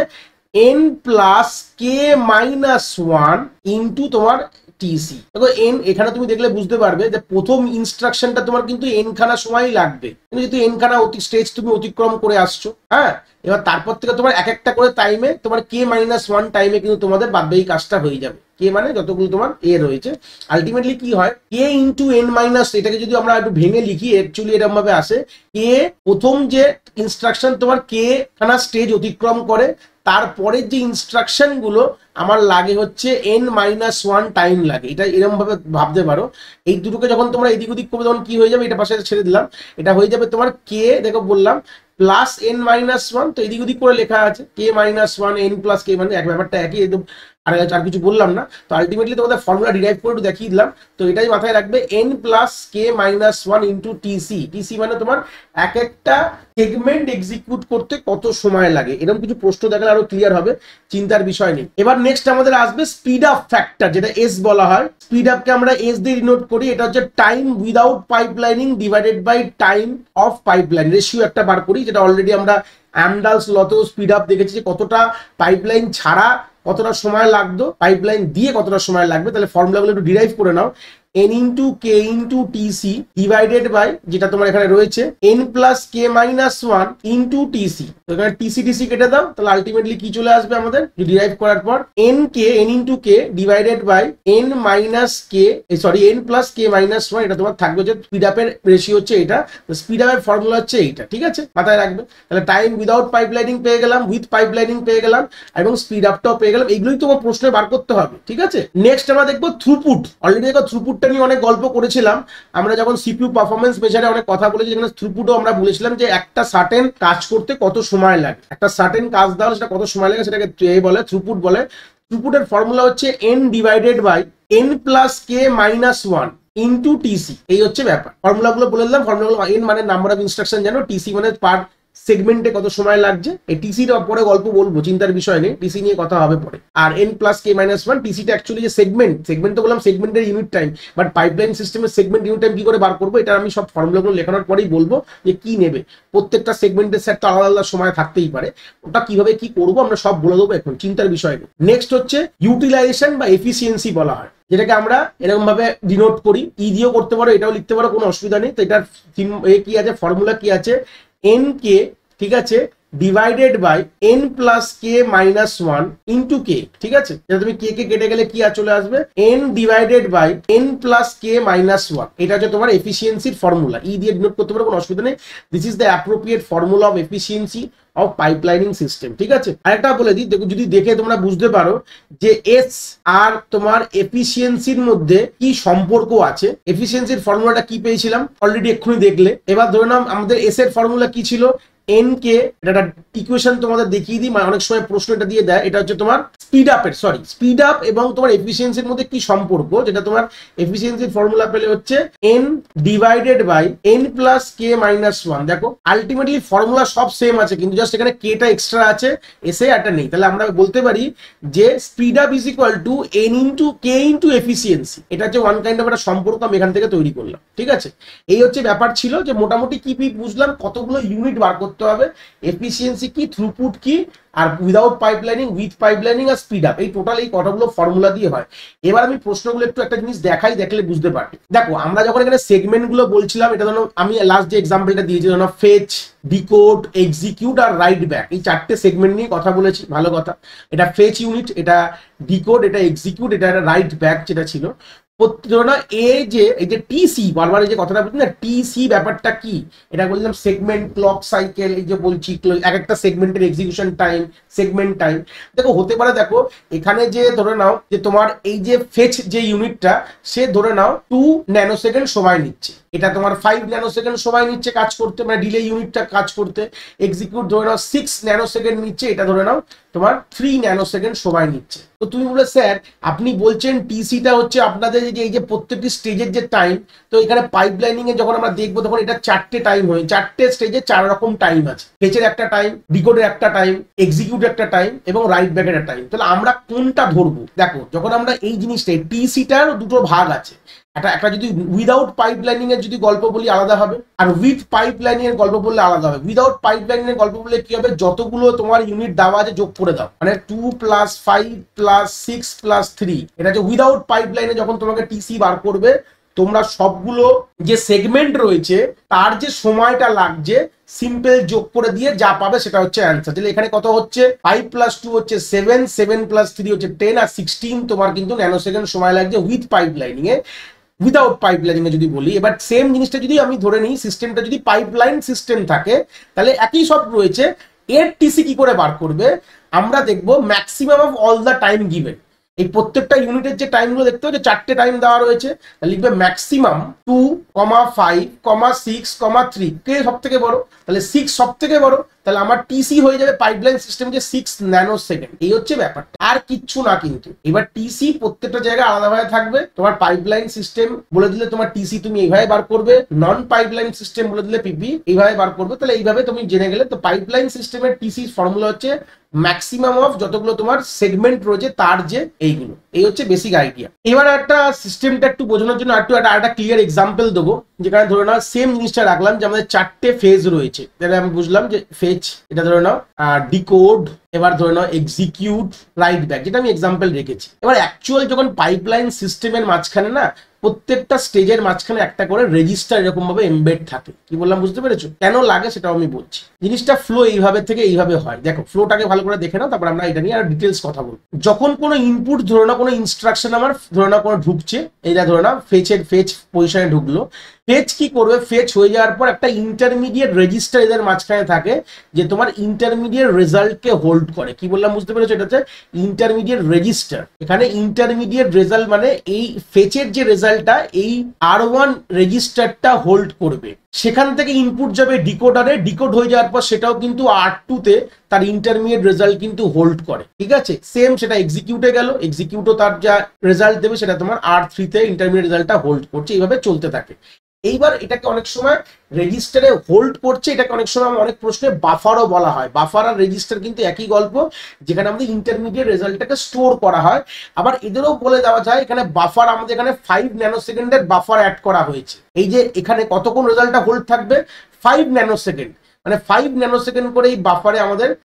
n প্লাস কে মাইনাস 1 ইন্টু তোমার টিসি। দেখো n, এখানে তুমি দেখলে বুঝতে পারবে যে প্রথম ইনস্ট্রাকশনটা তোমার কিন্তু n খানা সময়ই লাগবে, কিন্তু যেহেতু n খানা স্টেজ তুমি অতিক্রম করে আসছো, হ্যাঁ, এবার তারপর থেকে তোমার এক একটা করে টাইমে তোমার কে মাইনাস 1 টাইমে কিন্তু তোমাদের বাদবাকি কাজটা হয়ে যাবে। কে মানে যতগুলো তোমার এ রয়েছে, আলটিমেটলি কি হয়, কে ইন্টু এন মাইনাস, এটাকে যদি আমরা একটু ভেঙে লিখি, অ্যাকচুয়ালি এরকম ভাবে আসে, কে প্রথম যে ইনস্ট্রাকশন তোমার কে খানা স্টেজ অতিক্রম করে, তারপরের যে ইনস্ট্রাকশন গুলো আমার লাগে হচ্ছে n-1 টাইম লাগে। এটা এরকম ভাবে ভাবতে পারো। এই দুটোকে যখন তোমরা এদিক ওদিক করবে তখন কি হয়ে যাবে, এটা পাশে ছেড়ে দিলাম, এটা হয়ে যাবে তোমার কে, দেখো বললাম প্লাস n-1, তো এদিক ওদিক করে লেখা আছে k-1 n প্লাস কে, মানে এক ব্যাপারটা একই একদম, আর কিছু বললাম না। তো আলটিমেটলি তোমাদের ফর্মুলা ডিরাইভ করে একটু দেখিয়ে দিলাম। তো এটাই মাথায় রাখবে, n plus k-1 into TC. TC মানে তোমার এক একটা সেগমেন্ট এক্সিকিউট করতে কত সময় লাগে। এরকম কিছু প্রশ্ন দেখালে আরো ক্লিয়ার হবে, চিন্তার বিষয় নেই। এবার নেক্সট আমাদের আসবে স্পিড আপ ফ্যাক্টর, যেটা এস বলা হয়। স্পিড আপকে আমরা এস দিয়ে ডিনোট করি। এটা হচ্ছে time without pipelining divided by time of pipeline, ratio একটা বার করি, যেটা অলরেডি আমরা অ্যামডালস লতেও স্পিড আপ দেখেছি যে কতটা পাইপলাইন ছাড়া কতটা সময় লাগতো, পাইপলাইন দিয়ে কতটা সময় লাগবে। তাহলে ফর্মুলাগুলো একটু ডিরাইভ করে নাও। n into K into TC divided by, যেটা তোমার এখানে রয়েছে n plus k-1 into TC. তো এখানে টিসি টিসি কেটে দাও, তাহলে আলটিমেটলি কি চলে আসবে আমাদের ডিরাইভ করার পর, n into K divided by n minus K, sorry n plus k-1। এটা তোমার থাকবে যে স্পিড আপের রেশিও হচ্ছে এটা, স্পিড আপের ফর্মুলা হচ্ছে এইটা, ঠিক আছে, মাথায় রাখবে। তাহলে টাইম উইদাউট পাইপলাইনিং পেয়ে গেলাম, উইথ পাইপলাইনিং পেয়ে গেলাম, এবং স্পিড আপটাও পেয়ে গেলাম। এইগুলোই তোমার প্রশ্নে বার করতে হবে, ঠিক আছে। নেক্সট আমরা দেখবো থ্রুপুট। অলরেডি দেখো থ্রুপুট নিয়ে অনেক গল্প করেছিলাম আমরা, যখন সিপিইউ পারফরম্যান্স মেজারে অনেক কথা বলেছি, যেখানে থ্রুপুটও আমরা বলেছিলাম যে একটা সার্টেন কাজ করতে কত সময় লাগে, একটা সার্টেন কাজ দেওয়া সেটা কত সময় লাগে, সেটাকে বলে থ্রুপুট বলে। থ্রুপুটের ফর্মুলা হচ্ছে n divided by n plus k-1 into TC. এই হচ্ছে ব্যাপার। ফর্মুলাগুলো বলে দিলাম। ফর্মুলাগুলো, n মানে নাম্বার অফ ইনস্ট্রাকশন জানো, টিসি মানে পার সেগমেন্টে কত সময় লাগছে। এই টিসির পরে গল্প বলবো, চিন্তার বিষয় নেই, টিসি নিয়ে কথা হবে পরে। আর n প্লাস k-1, টিসিটা অ্যাকচুয়ালি যে সেগমেন্ট তো বললাম সেগমেন্টের ইউনিট টাইম, বাট পাইপলাইন সিস্টেমের সেগমেন্ট ইউনিট টাইম কি করে বার করবো, এটা আমি সব ফর্মুলাগুলো লেখানোর পরেই বলবো যে কি নেবে। প্রত্যেকটা সেগমেন্টের সেট তো আলাদা আলাদা সময় থাকতেই পারে, ওটা কিভাবে কি করবো আমরা সব বলে দেবো এখন, চিন্তার বিষয় নেই। নেক্সট হচ্ছে ইউটিলাইজেশন বা এফিসিয়েন্সি বলা হয়, যেটাকে আমরা এরকম ভাবে ডিনোট করি। ই দিয়েও করতে পারো, এটাও লিখতে পারো, কোনো অসুবিধা নেই। তো এটার কি আছে, ফর্মুলা কি আছে, n কে, ঠিক আছে, divided by n plus k-1 into k, ঠিক আছে। তুমি কে কে কেটে গেলে কি আর চলে আসবে, n divided by n plus k-1। এটা হচ্ছে তোমার এফিসিয়েন্সির ফর্মুলা। ই দিয়ে ডিনোট করতে পারো, কোনো অসুবিধা নেই। This is the appropriate formula of efficiency of pipelining system, ঠিক আছে। আরেকটা বলে দিই, দেখো যদি দেখে তোমরা বুঝতে পারো যে এস আর তোমার এফিসিয়েন্সির মধ্যে কি সম্পর্ক আছে। এফিসিয়েন্সির ফর্মুলাটা কি পেয়েছিলাম অলরেডি এক্ষুনি দেখলে। এবার ধরে নাও আমাদের এস এর ফর্মুলা কি ছিল, n কে, এটা ইকুয়েশন তোমাদের দেখিয়ে দিই, মানে অনেক সময় প্রশ্ন এটা দিয়ে দেয়। এটা হচ্ছে তোমার স্পিড আপ এবং তোমার এফিসিয়েন্সির মধ্যে কি সম্পর্ক, যেটা তোমার এফিসিয়েন্সির ফর্মুলা পেলে হচ্ছে n divided by n plus k-1। দেখো আলটিমেটলি ফর্মুলা সব সেম আছে, কিন্তু জাস্ট এখানে কেটা এক্সট্রা আছে, এসে একটা নেই। তাহলে আমরা বলতে পারি যে speed up is equal to n into K into efficiency. এটা হচ্ছে ওয়ান কাইন্ড অফ একটা সম্পর্ক আমি এখান থেকে তৈরি করলাম, ঠিক আছে। এই হচ্ছে ব্যাপার ছিল, যে মোটামুটি কি বুঝলাম, কতগুলো ইউনিট বার করতে হবে, এফিসিয়েন্সি কি, থ্রুপুট কি, আর উইদাউট পাইপলাইনিং, উইথ পাইপলাইনিং, আর স্পিড আপ। এই টোটাল এই কতগুলো ফর্মুলা দিয়ে হয়। এবার আমি প্রশ্নগুলো একটু একটা জিনিস দেখাই, দেখলে বুঝতে পারবে। দেখো আমরা যখন এখানে সেগমেন্ট গুলো বলছিলাম, এটা ধরো আমি লাস্ট যে এক্সাম্পলটা দিয়েছি, ধরো ফেচ, ডিকোড, এক্সিকিউট আর রাইট ব্যাক, এই চারটে সেগমেন্ট নিয়ে কথা বলেছি। ভালো কথা, এটা ফেচ ইউনিট, এটা ডিকোড, এটা এক্সিকিউট, এটা রাইট ব্যাক যেটা ছিল। এই যে টিসি, বারবার এই যে কথাটা বলছি না, টিসি ব্যাপারটা কি, এটা বললাম সেগমেন্ট, ক্লক সাইকেল, এই যে বলছি এক একটা সেগমেন্টের এক্সিকিউশন টাইম, সেগমেন্ট টাইম। দেখো হতে পারে, দেখো এখানে যে ধরে নাও যে তোমার এই যে ফেচ যে ইউনিটটা, সে ধরে নাও 2 ন্যানোসেকেন্ড সময় নিচ্ছে, এটা তোমার 5 ন্যানোসেকেন্ড সময় নিচ্ছে কাজ করতে, মানে ডিলে ইউনিটটা কাজ করতে। এক্সিকিউট ধরে নাও 6 ন্যানোসেকেন্ড নিচ্ছে, এটা ধরে নাও তোমার 3 ন্যানোসেকেন্ড সময় নিচ্ছে। তো তুমি বলে স্যার আপনি বলছেন টিসিটা হচ্ছে আপনাদের এই যে প্রত্যেকটি স্টেজের যে টাইম, তো এখানে পাইপলাইনিং এ যখন আমরা দেখবো তখন এটা 4টে টাইম হয়, 4টে স্টেজে 4 রকম টাইম আছে। ফেচের একটা টাইম, ডিকোডের একটা টাইম, এক্সিকিউট একটা টাইম, এবং রাইট ব্যাকের একটা টাইম। তাহলে আমরা কোনটা ধরবো? দেখো যখন আমরা এই জিনিসটাই, টিসিটার দুটো ভাগ আছে, একটা যদি উইদাউট পাইপলাইনিং এর যদি গল্প বলি আলাদা হবে, আর উইথ পাইপলাইনিং এর গল্প বললে আলাদা হবে। উইদাউট পাইপলাইনিং এর গল্প বললে কি হবে, যতগুলো তোমার ইউনিট দেওয়া আছে যোগ করে দাও, মানে 2 প্লাস 5 প্লাস 6 প্লাস 3। এটা যে উইদাউট পাইপলাইনে যখন তোমাকে টিসি বার করবে, তোমরা সবগুলো যে সেগমেন্ট রয়েছে তার যে সময়টা লাগছে সিম্পল যোগ করে দিয়ে যা পাবে সেটা হচ্ছে অ্যান্সার। তাহলে এখানে কত হচ্ছে, 5 প্লাস 2 হচ্ছে 7, 7 প্লাস 3 হচ্ছে 10, আর 16 তোমার কিন্তু ন্যানোসেকেন্ড সময় লাগছে উইথ পাইপলাইনিং এ। উইদাউট পাইপলাইনিং এ যদি বলি, এবার সেম জিনিসটা যদি আমি ধরে নিই, সিস্টেমটা যদি পাইপলাইন সিস্টেম থাকে, তাহলে একই সব রয়েছে, এর টিসি কি করে বার করবে, আমরা দেখবো maximum of all the time given. এই প্রত্যেকটা ইউনিটের যে টাইমগুলো দেখতে হবে, চারটে টাইম দেওয়া রয়েছে, লিখবে ম্যাক্সিমাম 2, 5, 6, 3। কে সব থেকে বড়? তাহলে 6 সব থেকে বড়, তাহলে আমার টিসি হয়ে যাবে পাইপলাইন সিস্টেম যে 6 ন্যানো সেকেন্ড। এই হচ্ছে ব্যাপারটা, আর কিচ্ছু না। কিন্তু এবার টিসি প্রত্যেকটা জায়গায় আলাদাভাবে থাকবে। তোমার পাইপলাইন সিস্টেম বলে দিলে তোমার টিসি তুমি এইভাবে বার করবে, নন পাইপলাইন সিস্টেম বলে দিলে পিপি এইভাবে বার করবে। তাহলে এইভাবে তুমি জেনে গেলে। তো পাইপলাইন সিস্টেমের টিসি ফর্মুলা হচ্ছে ম্যাক্সিমাম অফ যতগুলো তোমার সেগমেন্ট রয়েছে তার যে এইগুলো। এই হচ্ছে বেসিক আইডিয়া। এবার একটা সিস্টেমটা একটু বোঝানোর জন্য একটা ক্লিয়ার এক্সাম্পল দেবো, যেখানে ধরে নাও সেম জিনিসটা রাখলাম যে আমাদের 4টে ফেজ রয়েছে। তাহলে আমি বুঝলাম যে ফেজ, এটা ধরে নাও ডিকোড, এবার ধরে নাও এক্সিকিউট, রাইট ব্যাক, যেটা আমি এক্সাম্পল রেখেছি। এবার অ্যাকচুয়াল যখন পাইপলাইন সিস্টেমের মাঝখানে না প্রত্যেকটা স্টেজের মাঝখানে একটা করে রেজিস্টার এরকম ভাবে এমবেড থাকে। কি বললাম বুঝতে পেরেছো? কেন লাগে সেটাও আমি বলছি। জিনিসটা ফ্লো এইভাবে থেকে এইভাবে হয়। দেখো ফ্লোটাকে ভালো করে দেখে নাও, তারপর আমরা এটা নিয়ে আর ডিটেলস কথা বলবো। যখন কোনো ইনপুট ধরে নাও, কোনো ইনস্ট্রাকশন আমার ধরে নাও কোনো ঢুকছে, এইটা ধরে নাও ফেচ পজিশনে ঢুকলো। ফেচ কি করবে, ফেচ হয়ে যাওয়ার পর একটা ইন্টারমিডিয়েট রেজিস্টার এদের মাঝখানে থাকে, যে তোমার ইন্টারমিডিয়েট রেজাল্টকে হোল্ড করে। কি বললাম বুঝতে পেরেছো? এটা হচ্ছে ইন্টারমিডিয়েট রেজিস্টার। এখানে ইন্টারমিডিয়েট রেজাল্ট মানে এই ফেচের যে রেজাল্টটা এই R1 রেজিস্টারটা হোল্ড করবে। সেখান থেকে ইনপুট যাবে ডিকোডারে, ডিকোড হয়ে যাওয়ার পর সেটাও কিন্তু R2 তে তার ইন্টারমিডিয়েট রেজাল্ট কিন্তু হোল্ড করে। ঠিক আছে, সেম সেটা এক্সিকিউটে গেল, এক্সিকিউটও তার যা রেজাল্ট দেবে সেটা তোমার R3 তে ইন্টারমিডিয়েট রেজাল্টটা হোল্ড করছে। এইভাবে চলতে থাকে। এইবার এটাকে অনেক সময় রেজিস্টারে হোল্ড করছে, এটাকে অনেক সময় অনেক প্রশ্নে বাফারও বলা হয়। বাফার আর রেজিস্টার কিন্তু একই গল্প, যেখানে আমাদের ইন্টারমিডিয়েট রেজাল্টটাকে স্টোর করা হয়। আবার এদেরও বলে দেওয়া যায় এখানে বাফার, আমাদের এখানে 5 ন্যানো সেকেন্ডের বাফার অ্যাড করা হয়েছে। এই যে এখানে কতক্ষণ রেজাল্টটা হোল্ড থাকবে, 5 ন্যানো সেকেন্ড, মানে 5 ন্যানো সেকেন্ড করে এই বাফারে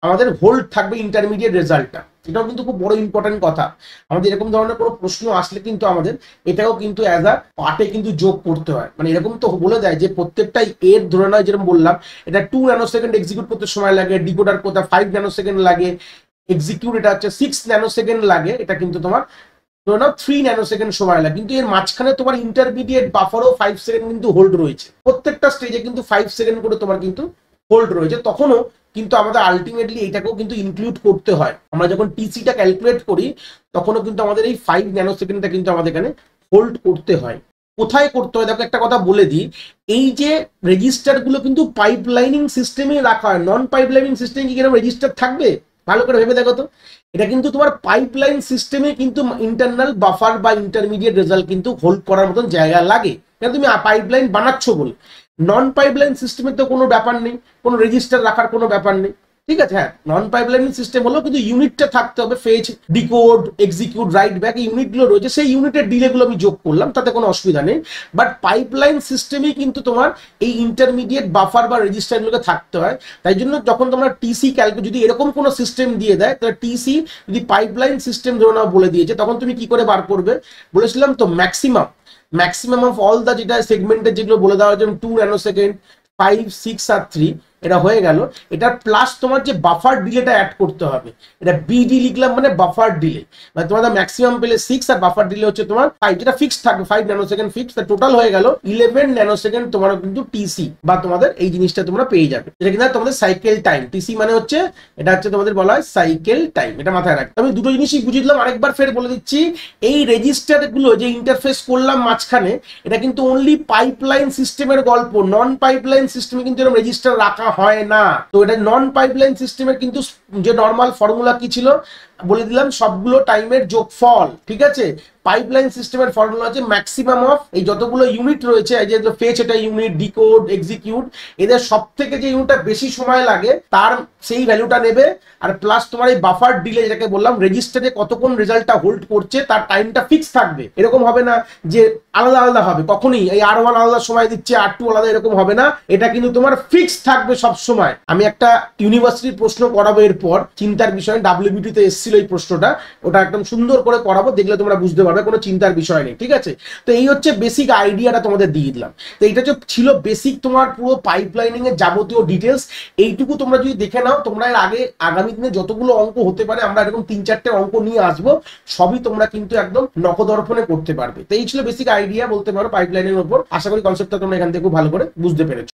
আমাদের হোল্ড থাকবে ইন্টারমিডিয়েট রেজাল্টটা। এটাও কিন্তু খুব বড় ইম্পর্টেন্ট কথা। আমাদের এরকম ধরনের কোনো প্রশ্ন আসলে কিন্তু আমাদের এটাও কিন্তু অ্যাজ আ পার্টে কিন্তু যোগ করতে হয়। মানে এরকম তো বলে দেয় যে প্রত্যেকটাই এর ধরে নয়, যেরকম বললাম এটা 2 ন্যানো সেকেন্ড এক্সিকিউট করতে সময় লাগে, ডিকোডার করতে 5 ন্যানো সেকেন্ড লাগে, এক্সিকিউট এটা হচ্ছে 6 ন্যানো সেকেন্ড লাগে, এটা কিন্তু তোমার ধরে নাও 3 ন্যানো সেকেন্ড সময় লাগে। কিন্তু এর মাঝখানে তোমার ইন্টারমিডিয়েট বাফারও 5 সেকেন্ড কিন্তু হোল্ড রয়েছে। প্রত্যেকটা স্টেজে কিন্তু 5 সেকেন্ড করে তোমার কিন্তু হোল্ড রয়েছে। তখনও কিন্তু আমাদের আলটিমেটলি এটাকেও কিন্তু ইনক্লুড করতে হয়। আমরা যখন টিসিটা ক্যালকুলেট করি তখনও কিন্তু আমাদের এই 5 ন্যানো সেকেন্ডটা কিন্তু আমাদের এখানে হোল্ড করতে হয়। কোথায় করতে হয় দেখো, একটা কথা বলে দিই, এই যে রেজিস্টারগুলো কিন্তু পাইপলাইনিং সিস্টেমে রাখা হয়। নন পাইপলাইনিং সিস্টেমে কি কিরকম রেজিস্টার থাকবে ভালো করে ভেবে দেখো তো। এটা কিন্তু তোমার পাইপলাইন সিস্টেমে কিন্তু ইন্টারনাল বাফার বা ইন্টারমিডিয়েট রেজাল্ট কিন্তু হোল্ড করার মতন জায়গা লাগে, কারণ তুমি পাইপলাইন বানাচ্ছ বলে। নন পাইপলাইন সিস্টেমে তো কোনো ব্যাপার নেই, কোনো রেজিস্টার রাখার কোনো ব্যাপার নেই। ঠিক আছে, হ্যাঁ নন পাইপলাইনিং সিস্টেম হলো, কিন্তু ইউনিটটা থাকতে হবে। Fetch, decode, execute, write back, এই ইউনিটগুলো রয়েছে, সেই ইউনিটের ডিলেগুলো আমি যোগ করলাম, তাতে কোনো অসুবিধা নেই। বাট পাইপলাইন সিস্টেমেই কিন্তু তোমার এই ইন্টারমিডিয়েট বাফার বা রেজিস্টারগুলোকে থাকতে হয়। তাই জন্য যখন তোমরা টিসি ক্যালকুলেট যদি এরকম কোনো সিস্টেম দিয়ে দেয়, তাহলে টিসি যদি পাইপলাইন সিস্টেম ধরে নাও বলে দিয়েছে, তখন তুমি কি করে বার করবে বলেছিলাম তো, ম্যাক্সিমাম অফ অল দা যেটা সেগমেন্টের যেগুলো বলে দেওয়া হয়েছে 2 ন্যানো সেকেন্ড, 5, 6 আর 3, এটা হয়ে গেল। এটা প্লাস তোমার যে বাফার ডিলেটা অ্যাড করতে হবে, এটা বিডি লিখলাম মানে বাফার ডিলে, মানে তোমাদের ম্যাক্সিমাম পেলে 6 আর বাফার ডিলে হচ্ছে তোমার 5, যেটা ফিক্সড থাকবে 5 ন্যানো সেকেন্ড ফিক্স। টোটাল হয়ে গেল 11 ন্যানো সেকেন্ড তোমার কিন্তু টিসি বা তোমাদের এই জিনিসটা তোমরা পেয়ে যাবে। এটা কিন্তু তোমাদের সাইকেল টাইম, টিসি মানে হচ্ছে এটা হচ্ছে তোমাদের বলা হয় সাইকেল টাইম, এটা মাথায় রাখবে। আমি দুটো জিনিসই বুঝিয়ে দিলাম, আরেকবার ফের বলে দিচ্ছি। এই রেজিস্টার গুলো যে ইন্টারফেস করলাম মাঝখানে, এটা কিন্তু অনলি পাইপলাইন সিস্টেমের গল্প। নন পাইপলাইন সিস্টেমে কিন্তু এরকম রেজিস্টার রাখা হয় না। তো এটা নন পাইপলাইন সিস্টেমের কিন্তু যে নর্মাল ফর্মুলা কি ছিল বলে দিলাম, সবগুলো টাইমের যোগফল। ঠিক আছে, পাইপলাইন সিস্টেমের ফর্মুলা হচ্ছে ম্যাক্সিমাম অফ এই যতগুলো ইউনিট রয়েছে, এই যে ফেচ এটা ইউনিট, ডিকোড, এক্সিকিউট, এদের সব থেকে যে ইউনিটটা বেশি সময় লাগে তার সেই ভ্যালুটা নেবে, আর প্লাস তোমার এই বাফার ডিলে যেটাকে বললাম রেজিস্টারে কতক্ষণ রেজাল্টটা হোল্ড করছে তার টাইমটা ফিক্স থাকবে। এরকম হবে না যে আলাদা আলাদা হবে, কখনই এই R1 আলাদা সময় দিচ্ছে, R2 আলাদা, এরকম হবে না। এটা কিন্তু তোমার ফিক্স থাকবে সব সময়। আমি একটা ইউনিভার্সিটির প্রশ্ন করাবো এরপর, চিন্তার বিষয়, WBT তে এসেছিল এই প্রশ্নটা, ওটা একদম সুন্দর করে করাবো, দেখলে তোমরা বুঝতে পারবে, কোনো চিন্তার বিষয় নেই। ঠিক আছে, তো এই হচ্ছে বেসিক আইডিয়াটা তোমাদের দিয়ে দিলাম। তো এইটা যে ছিল বেসিক তোমার পুরো পাইপলাইনিং এর যাবতীয় ডিটেলস। এইটুকু তোমরা যদি দেখে নাও, তোমরা এর আগে আগামী দিনে যতগুলো অঙ্ক হতে পারে, আমরা এরকম 3-4টে অঙ্ক নিয়ে আসবো, সবই তোমরা কিন্তু একদম নখদর্পণে করতে পারবে। তো এই ছিল বেসিক আইডিয়া বলতে পারো পাইপলাইনের উপর। আশা করি কনসেপ্টটা তোমরা এখান থেকে খুব ভালো করে বুঝতে পেরেছো।